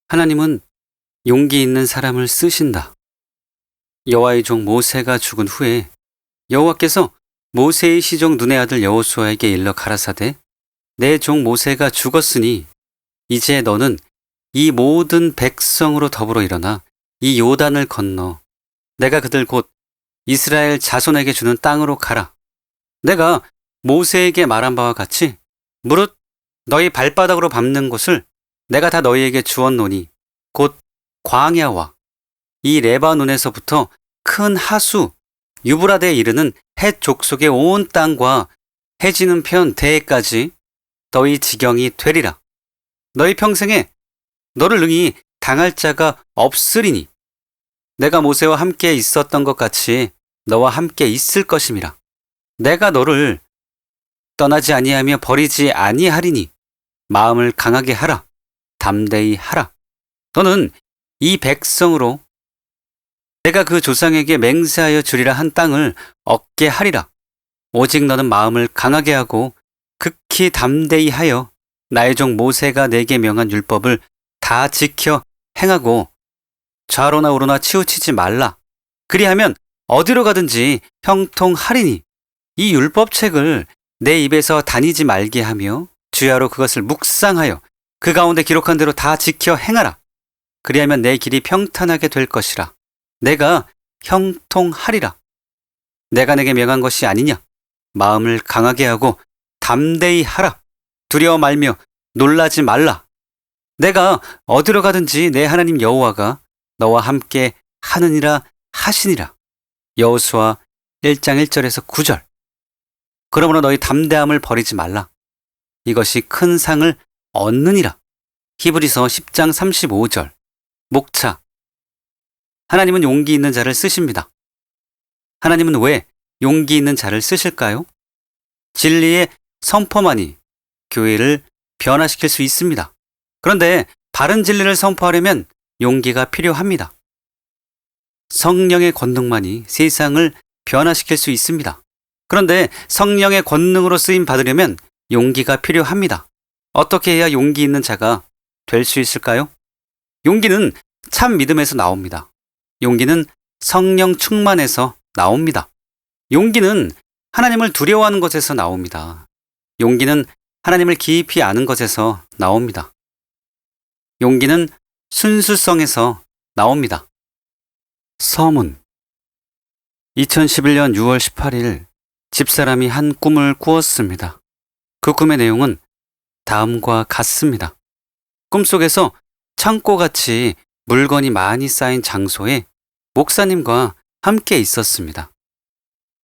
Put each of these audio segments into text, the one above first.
하나님은 용기 있는 사람을 쓰신다. 여호와의 종 모세가 죽은 후에 여호와께서 모세의 시종 눈의 아들 여호수아에게 일러 가라사대 내 종 모세가 죽었으니 이제 너는 이 모든 백성으로 더불어 일어나 이 요단을 건너 내가 그들 곧 이스라엘 자손에게 주는 땅으로 가라. 내가 모세에게 말한 바와 같이 무릇 너희 발바닥으로 밟는 곳을 내가 다 너희에게 주었노니 곧 광야와 이 레바논에서부터 큰 하수 유브라데에 이르는 헷 족속의 온 땅과 해지는 편 대해까지 너희 지경이 되리라. 너희 평생에 너를 능히 당할 자가 없으리니 내가 모세와 함께 있었던 것 같이 너와 함께 있을 것임이라. 내가 너를 떠나지 아니하며 버리지 아니하리니 마음을 강하게 하라. 담대히 하라. 너는 이 백성으로 내가 그 조상에게 맹세하여 주리라 한 땅을 얻게 하리라. 오직 너는 마음을 강하게 하고 극히 담대히 하여 나의 종 모세가 내게 명한 율법을 다 지켜 행하고 좌로나 우로나 치우치지 말라. 그리하면 어디로 가든지 형통하리니 이 율법책을 내 입에서 다니지 말게 하며 주야로 그것을 묵상하여 그 가운데 기록한 대로 다 지켜 행하라. 그리하면 내 길이 평탄하게 될 것이라. 내가 형통하리라. 내가 내게 명한 것이 아니냐. 마음을 강하게 하고 담대히 하라. 두려워 말며 놀라지 말라. 내가 어디로 가든지 내 하나님 여호와가 너와 함께 하느니라 하시니라. 여호수아 1장 1절에서 9절. 그러므로 너희 담대함을 버리지 말라. 이것이 큰 상을 얻느니라. 히브리서 10장 35절. 목차. 하나님은 용기 있는 자를 쓰십니다. 하나님은 왜 용기 있는 자를 쓰실까요? 진리의 선포만이 교회를 변화시킬 수 있습니다. 그런데 바른 진리를 선포하려면 용기가 필요합니다. 성령의 권능만이 세상을 변화시킬 수 있습니다. 그런데 성령의 권능으로 쓰임 받으려면 용기가 필요합니다. 어떻게 해야 용기 있는 자가 될 수 있을까요? 용기는 참 믿음에서 나옵니다. 용기는 성령 충만에서 나옵니다. 용기는 하나님을 두려워하는 것에서 나옵니다. 용기는 하나님을 깊이 아는 것에서 나옵니다. 용기는 순수성에서 나옵니다. 서문. 2011년 6월 18일 집사람이 한 꿈을 꾸었습니다. 그 꿈의 내용은 다음과 같습니다. 꿈속에서 창고같이 물건이 많이 쌓인 장소에 목사님과 함께 있었습니다.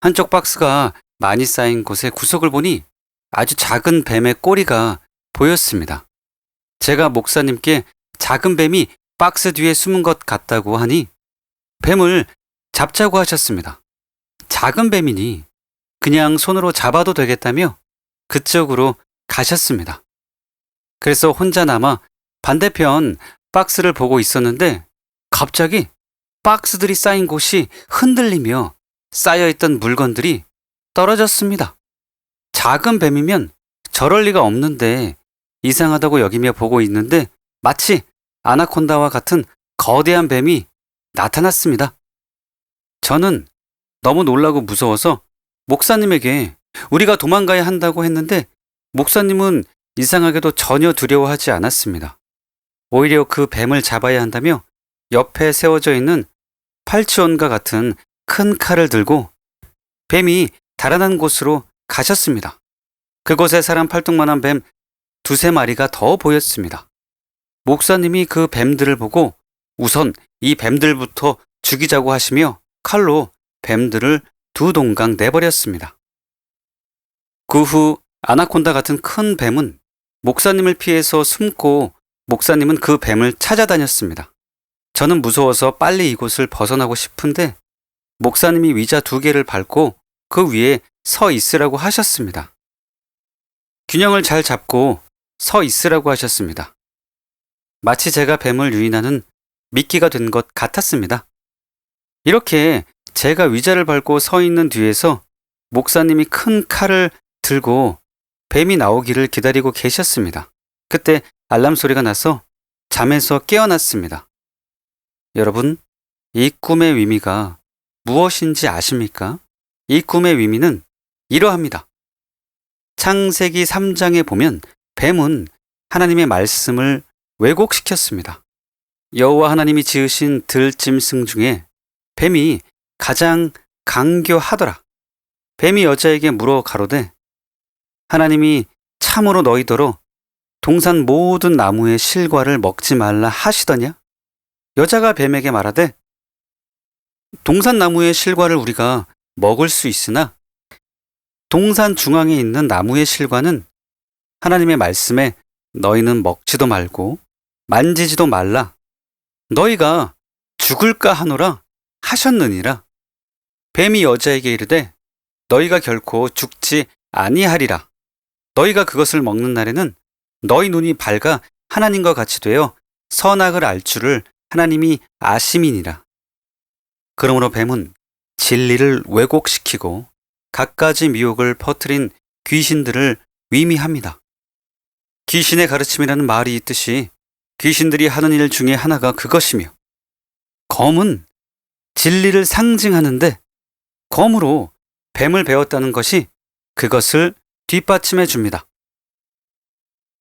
한쪽 박스가 많이 쌓인 곳의 구석을 보니 아주 작은 뱀의 꼬리가 보였습니다. 제가 목사님께 작은 뱀이 박스 뒤에 숨은 것 같다고 하니 뱀을 잡자고 하셨습니다. 작은 뱀이니 그냥 손으로 잡아도 되겠다며 그쪽으로 가셨습니다. 그래서 혼자 남아 반대편 박스를 보고 있었는데 갑자기 박스들이 쌓인 곳이 흔들리며 쌓여있던 물건들이 떨어졌습니다. 작은 뱀이면 저럴 리가 없는데 이상하다고 여기며 보고 있는데 마치 아나콘다와 같은 거대한 뱀이 나타났습니다. 저는 너무 놀라고 무서워서 목사님에게 우리가 도망가야 한다고 했는데 목사님은 이상하게도 전혀 두려워하지 않았습니다. 오히려 그 뱀을 잡아야 한다며 옆에 세워져 있는 팔치원과 같은 큰 칼을 들고 뱀이 달아난 곳으로 가셨습니다. 그곳에 사람 팔뚝만한 뱀 두세 마리가 더 보였습니다. 목사님이 그 뱀들을 보고 우선 이 뱀들부터 죽이자고 하시며 칼로 뱀들을 두 동강 내버렸습니다. 그 후 아나콘다 같은 큰 뱀은 목사님을 피해서 숨고 목사님은 그 뱀을 찾아다녔습니다. 저는 무서워서 빨리 이곳을 벗어나고 싶은데 목사님이 위자 2개를 밟고 그 위에 서 있으라고 하셨습니다. 균형을 잘 잡고 서 있으라고 하셨습니다. 마치 제가 뱀을 유인하는 미끼가 된 것 같았습니다. 이렇게 제가 위자를 밟고 서 있는 뒤에서 목사님이 큰 칼을 들고 뱀이 나오기를 기다리고 계셨습니다. 그때 알람 소리가 나서 잠에서 깨어났습니다. 여러분, 이 꿈의 의미가 무엇인지 아십니까? 이 꿈의 의미는 이러합니다. 창세기 3장에 보면 뱀은 하나님의 말씀을 왜곡시켰습니다. 여호와 하나님이 지으신 들짐승 중에 뱀이 가장 강교하더라. 뱀이 여자에게 물어 가로되 하나님이 참으로 너희더러 동산 모든 나무의 실과를 먹지 말라 하시더냐? 여자가 뱀에게 말하되 동산 나무의 실과를 우리가 먹을 수 있으나 동산 중앙에 있는 나무의 실과는 하나님의 말씀에 너희는 먹지도 말고 만지지도 말라. 너희가 죽을까 하노라 하셨느니라. 뱀이 여자에게 이르되 너희가 결코 죽지 아니하리라. 너희가 그것을 먹는 날에는 너희 눈이 밝아 하나님과 같이 되어 선악을 알 줄을 하나님이 아심이니라. 그러므로 뱀은 진리를 왜곡시키고 갖가지 미혹을 퍼뜨린 귀신들을 위미합니다. 귀신의 가르침이라는 말이 있듯이 귀신들이 하는 일 중에 하나가 그것이며 검은 진리를 상징하는데 검으로 뱀을 베었다는 것이 그것을 뒷받침해 줍니다.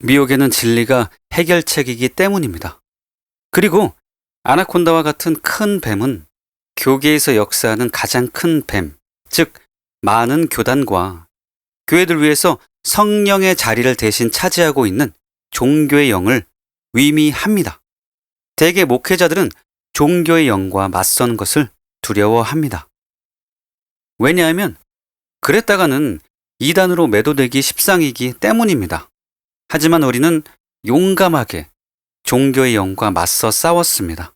미혹에는 진리가 해결책이기 때문입니다. 그리고 아나콘다와 같은 큰 뱀은 교계에서 역사하는 가장 큰 뱀, 즉 많은 교단과 교회들 위해서 성령의 자리를 대신 차지하고 있는 종교의 영을 위미합니다. 대개 목회자들은 종교의 영과 맞선 것을 두려워합니다. 왜냐하면 그랬다가는 이단으로 매도되기 십상이기 때문입니다. 하지만 우리는 용감하게 종교의 영과 맞서 싸웠습니다.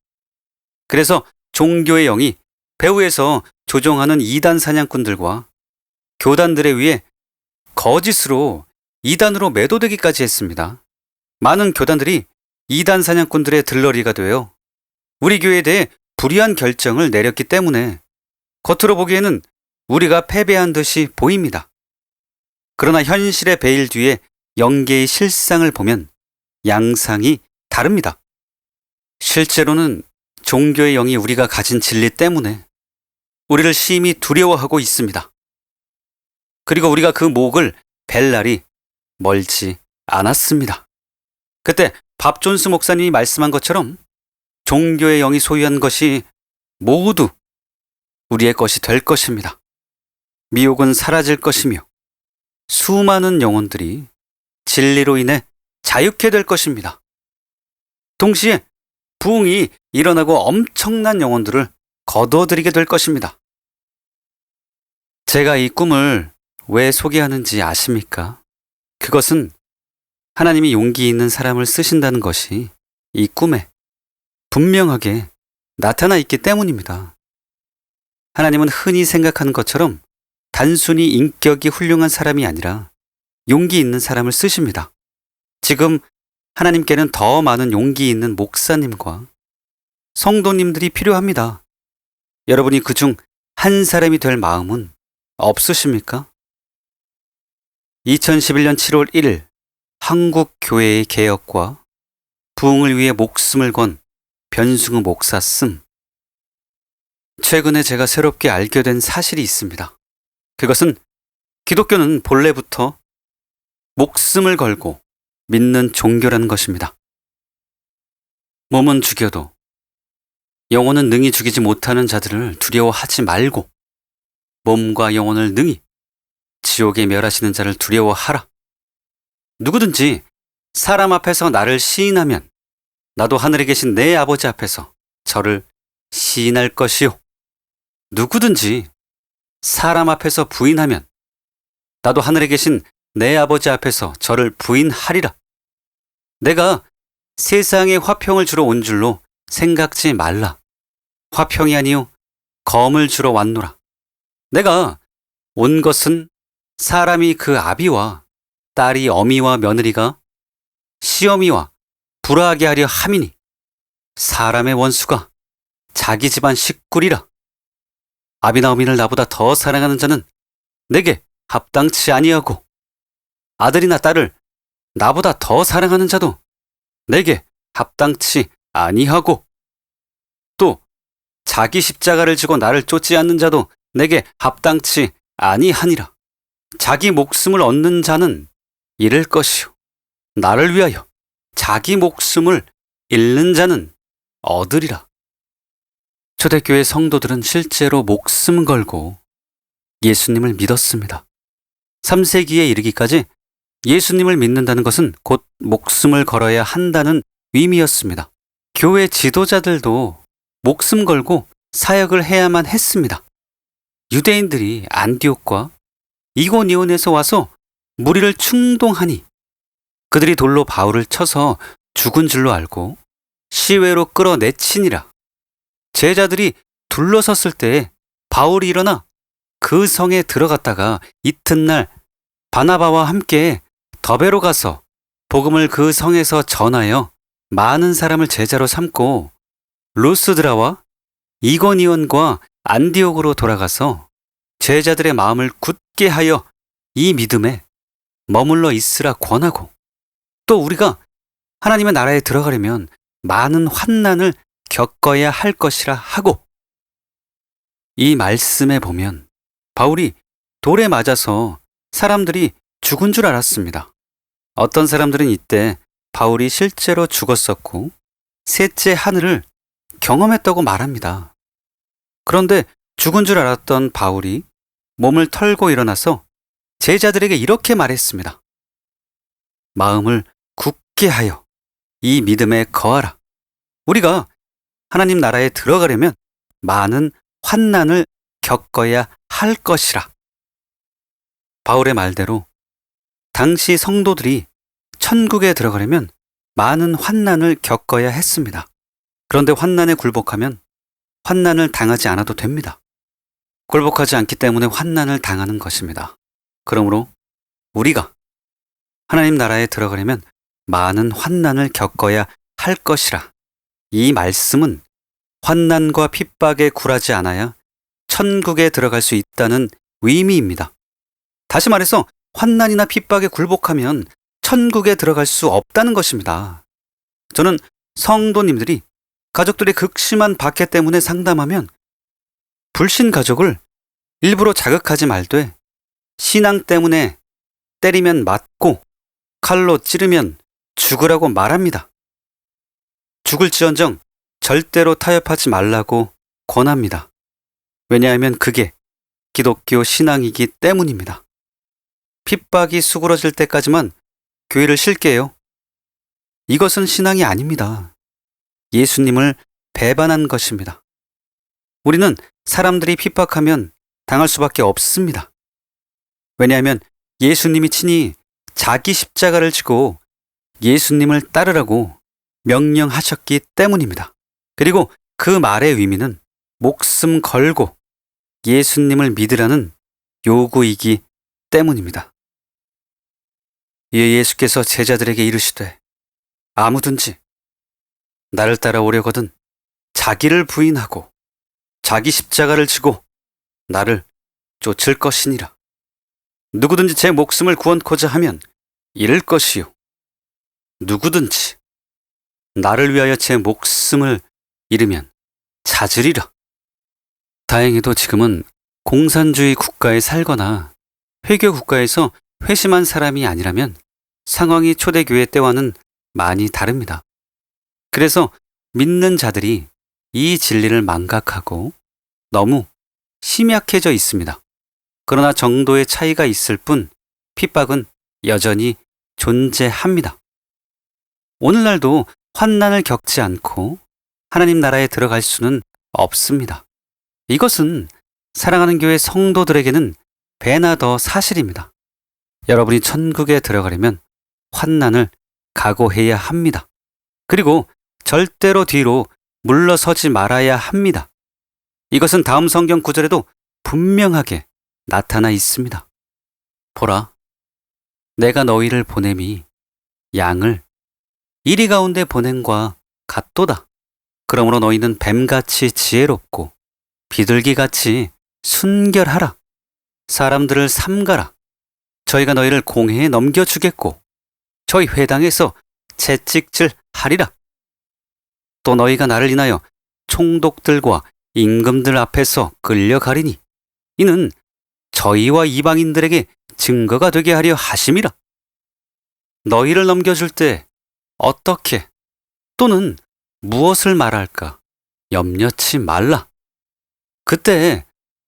그래서 종교의 영이 배후에서 조종하는 이단 사냥꾼들과 교단들에 의해 거짓으로 이단으로 매도되기까지 했습니다. 많은 교단들이 이단 사냥꾼들의 들러리가 되어 우리 교회에 대해 불의한 결정을 내렸기 때문에 겉으로 보기에는 우리가 패배한 듯이 보입니다. 그러나 현실의 베일 뒤에 영계의 실상을 보면 양상이 다릅니다. 실제로는 종교의 영이 우리가 가진 진리 때문에 우리를 심히 두려워하고 있습니다. 그리고 우리가 그 목을 벨 날이 멀지 않았습니다. 그때 밥 존스 목사님이 말씀한 것처럼 종교의 영이 소유한 것이 모두 우리의 것이 될 것입니다. 미혹은 사라질 것이며 수많은 영혼들이 진리로 인해 자유케 될 것입니다. 동시에 부흥이 일어나고 엄청난 영혼들을 거둬들이게 될 것입니다. 제가 이 꿈을 왜 소개하는지 아십니까? 그것은 하나님이 용기 있는 사람을 쓰신다는 것이 이 꿈에 분명하게 나타나 있기 때문입니다. 하나님은 흔히 생각하는 것처럼 단순히 인격이 훌륭한 사람이 아니라 용기 있는 사람을 쓰십니다. 지금 하나님께는 더 많은 용기 있는 목사님과 성도님들이 필요합니다. 여러분이 그중 한 사람이 될 마음은 없으십니까? 2011년 7월 1일 한국 교회의 개혁과 부흥을 위해 목숨을 건 변승우 목사 씀. 최근에 제가 새롭게 알게 된 사실이 있습니다. 그것은 기독교는 본래부터 목숨을 걸고 믿는 종교라는 것입니다. 몸은 죽여도 영혼은 능히 죽이지 못하는 자들을 두려워하지 말고 몸과 영혼을 능히 지옥에 멸하시는 자를 두려워하라. 누구든지 사람 앞에서 나를 시인하면 나도 하늘에 계신 내 아버지 앞에서 저를 시인할 것이요. 누구든지 사람 앞에서 부인하면 나도 하늘에 계신 내 아버지 앞에서 저를 부인하리라. 내가 세상에 화평을 주러 온 줄로 생각지 말라. 화평이 아니요 검을 주러 왔노라. 내가 온 것은 사람이 그 아비와 딸이 어미와 며느리가 시어미와 불화하게 하려 함이니 사람의 원수가 자기 집안 식구리라. 아비나 어미를 나보다 더 사랑하는 자는 내게 합당치 아니하고 아들이나 딸을 나보다 더 사랑하는 자도 내게 합당치 아니하고 또 자기 십자가를 지고 나를 쫓지 않는 자도 내게 합당치 아니하니라. 자기 목숨을 얻는 자는 잃을 것이요 나를 위하여 자기 목숨을 잃는 자는 얻으리라. 초대교회 성도들은 실제로 목숨 걸고 예수님을 믿었습니다. 3세기에 이르기까지 예수님을 믿는다는 것은 곧 목숨을 걸어야 한다는 의미였습니다. 교회 지도자들도 목숨 걸고 사역을 해야만 했습니다. 유대인들이 안디옥과 이고니온에서 와서 무리를 충동하니 그들이 돌로 바울을 쳐서 죽은 줄로 알고 시외로 끌어내치니라. 제자들이 둘러섰을 때에 바울이 일어나 그 성에 들어갔다가 이튿날 바나바와 함께 더베로 가서 복음을 그 성에서 전하여 많은 사람을 제자로 삼고 루스드라와 이고니온과 안디옥으로 돌아가서 제자들의 마음을 굳게 하여 이 믿음에 머물러 있으라 권하고 또 우리가 하나님의 나라에 들어가려면 많은 환난을 겪어야 할 것이라 하고 이 말씀에 보면 바울이 돌에 맞아서 사람들이 죽은 줄 알았습니다. 어떤 사람들은 이때 바울이 실제로 죽었었고 셋째 하늘을 경험했다고 말합니다. 그런데 죽은 줄 알았던 바울이 몸을 털고 일어나서 제자들에게 이렇게 말했습니다. 마음을 굳게 하여 이 믿음에 거하라. 우리가 하나님 나라에 들어가려면 많은 환난을 겪어야 할 것이라. 바울의 말대로 당시 성도들이 천국에 들어가려면 많은 환난을 겪어야 했습니다. 그런데 환난에 굴복하면 환난을 당하지 않아도 됩니다. 굴복하지 않기 때문에 환난을 당하는 것입니다. 그러므로 우리가 하나님 나라에 들어가려면 많은 환난을 겪어야 할 것이라. 이 말씀은 환난과 핍박에 굴하지 않아야 천국에 들어갈 수 있다는 의미입니다. 다시 말해서 환난이나 핍박에 굴복하면 천국에 들어갈 수 없다는 것입니다. 저는 성도님들이 가족들의 극심한 박해 때문에 상담하면 불신 가족을 일부러 자극하지 말되 신앙 때문에 때리면 맞고 칼로 찌르면 죽으라고 말합니다. 죽을지언정 절대로 타협하지 말라고 권합니다. 왜냐하면 그게 기독교 신앙이기 때문입니다. 핍박이 수그러질 때까지만 교회를 쉴게요. 이것은 신앙이 아닙니다. 예수님을 배반한 것입니다. 우리는 사람들이 핍박하면 당할 수밖에 없습니다. 왜냐하면 예수님이 친히 자기 십자가를 지고 예수님을 따르라고 명령하셨기 때문입니다. 그리고 그 말의 의미는 목숨 걸고 예수님을 믿으라는 요구이기 때문입니다. 이에 예수께서 제자들에게 이르시되 아무든지 나를 따라오려거든 자기를 부인하고 자기 십자가를 지고 나를 쫓을 것이니라. 누구든지 제 목숨을 구원코자 하면 잃을 것이요 누구든지 나를 위하여 제 목숨을 잃으면 찾으리라. 다행히도 지금은 공산주의 국가에 살거나 회교 국가에서 회심한 사람이 아니라면 상황이 초대교회 때와는 많이 다릅니다. 그래서 믿는 자들이 이 진리를 망각하고 너무 심약해져 있습니다. 그러나 정도의 차이가 있을 뿐 핍박은 여전히 존재합니다. 오늘날도 환난을 겪지 않고 하나님 나라에 들어갈 수는 없습니다. 이것은 사랑하는 교회 성도들에게는 배나 더 사실입니다. 여러분이 천국에 들어가려면 환난을 각오해야 합니다. 그리고 절대로 뒤로 물러서지 말아야 합니다. 이것은 다음 성경 구절에도 분명하게 나타나 있습니다. 보라, 내가 너희를 보냄이 양을 이리 가운데 보냄과 같도다. 그러므로 너희는 뱀같이 지혜롭고 비둘기같이 순결하라. 사람들을 삼가라. 저희가 너희를 공회에 넘겨주겠고 저희 회당에서 채찍질 하리라. 또 너희가 나를 인하여 총독들과 임금들 앞에서 끌려가리니 이는 저희와 이방인들에게 증거가 되게 하려 하심이라. 너희를 넘겨줄 때 어떻게 또는 무엇을 말할까 염려치 말라. 그때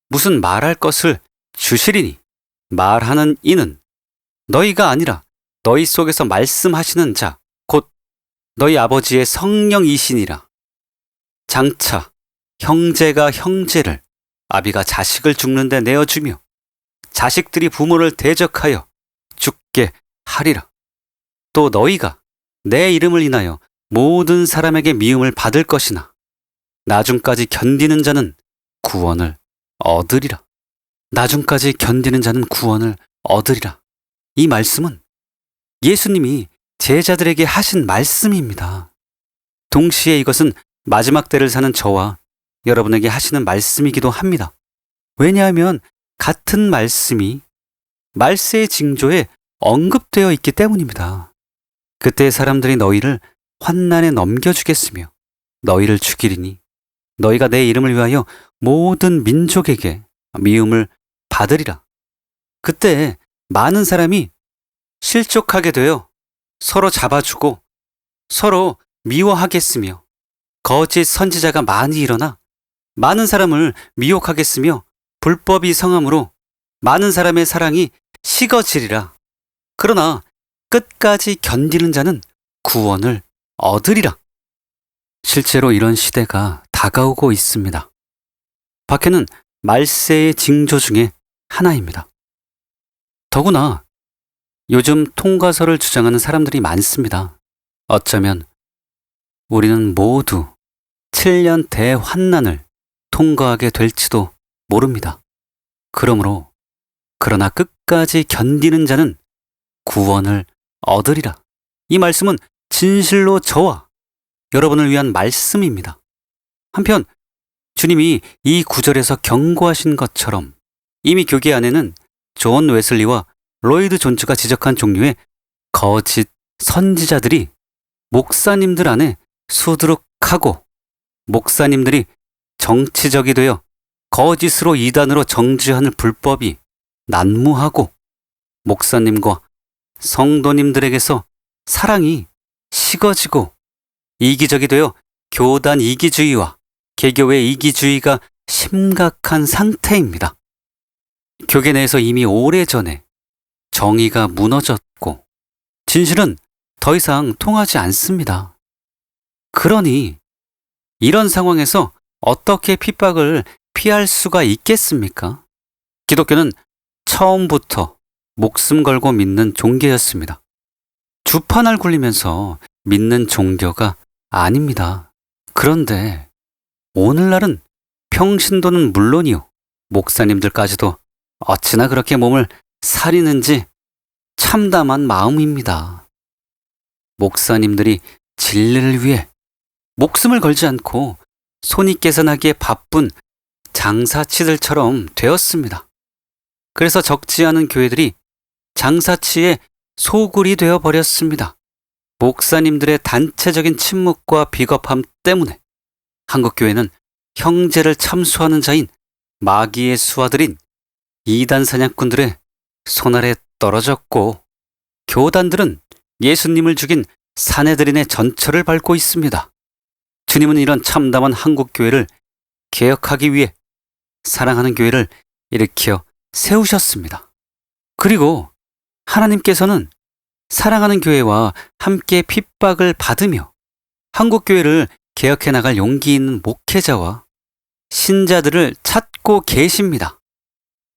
무슨 말할 것을 주시리니 말하는 이는 너희가 아니라 너희 속에서 말씀하시는 자 곧 너희 아버지의 성령이시니라. 장차 형제가 형제를 아비가 자식을 죽는데 내어주며 자식들이 부모를 대적하여 죽게 하리라. 또 너희가 내 이름을 인하여 모든 사람에게 미움을 받을 것이나 나중까지 견디는 자는 구원을 얻으리라. 나중까지 견디는 자는 구원을 얻으리라. 이 말씀은 예수님이 제자들에게 하신 말씀입니다. 동시에 이것은 마지막 때를 사는 저와 여러분에게 하시는 말씀이기도 합니다. 왜냐하면 같은 말씀이 말세의 징조에 언급되어 있기 때문입니다. 그때 사람들이 너희를 환난에 넘겨주겠으며 너희를 죽이리니 너희가 내 이름을 위하여 모든 민족에게 미움을 받으리라. 그때 많은 사람이 실족하게 되어 서로 잡아주고 서로 미워하겠으며 거짓 선지자가 많이 일어나 많은 사람을 미혹하겠으며 불법이 성함으로 많은 사람의 사랑이 식어지리라. 그러나 끝까지 견디는 자는 구원을 얻으리라. 실제로 이런 시대가 다가오고 있습니다. 박해는 말세의 징조 중에 하나입니다. 더구나 요즘 통과설을 주장하는 사람들이 많습니다. 어쩌면 우리는 모두 7년 대환난을 통과하게 될지도 모릅니다. 그러나 끝까지 견디는 자는 구원을 얻으리라. 이 말씀은 진실로 저와 여러분을 위한 말씀입니다. 한편 주님이 이 구절에서 경고하신 것처럼 이미 교계 안에는 존 웨슬리와 로이드 존즈가 지적한 종류의 거짓 선지자들이 목사님들 안에 수두룩하고 목사님들이 정치적이 되어 거짓으로 이단으로 정죄하는 불법이 난무하고 목사님과 성도님들에게서 사랑이 식어지고 이기적이 되어 교단 이기주의와 개교회 이기주의가 심각한 상태입니다. 교계 내에서 이미 오래전에 정의가 무너졌고 진실은 더 이상 통하지 않습니다. 그러니 이런 상황에서 어떻게 핍박을 피할 수가 있겠습니까? 기독교는 처음부터 목숨 걸고 믿는 종교였습니다. 주판을 굴리면서 믿는 종교가 아닙니다. 그런데 오늘날은 평신도는 물론이요, 목사님들까지도 어찌나 그렇게 몸을 사리는지 참담한 마음입니다. 목사님들이 진리를 위해 목숨을 걸지 않고 손익계산하기에 바쁜 장사치들처럼 되었습니다. 그래서 적지 않은 교회들이 장사치의 소굴이 되어 버렸습니다. 목사님들의 단체적인 침묵과 비겁함 때문에 한국교회는 형제를 참수하는 자인 마귀의 수하들인 이단 사냥꾼들의 손아래 떨어졌고 교단들은 예수님을 죽인 사내들인의 전철을 밟고 있습니다. 주님은 이런 참담한 한국교회를 개혁하기 위해 사랑하는 교회를 일으켜 세우셨습니다. 그리고 하나님께서는 사랑하는 교회와 함께 핍박을 받으며 한국교회를 개혁해 나갈 용기 있는 목회자와 신자들을 찾고 계십니다.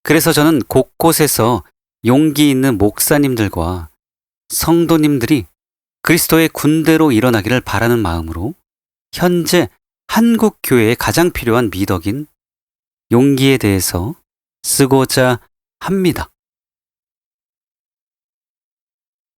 그래서 저는 곳곳에서 용기 있는 목사님들과 성도님들이 그리스도의 군대로 일어나기를 바라는 마음으로 현재 한국교회에 가장 필요한 미덕인 용기에 대해서 쓰고자 합니다.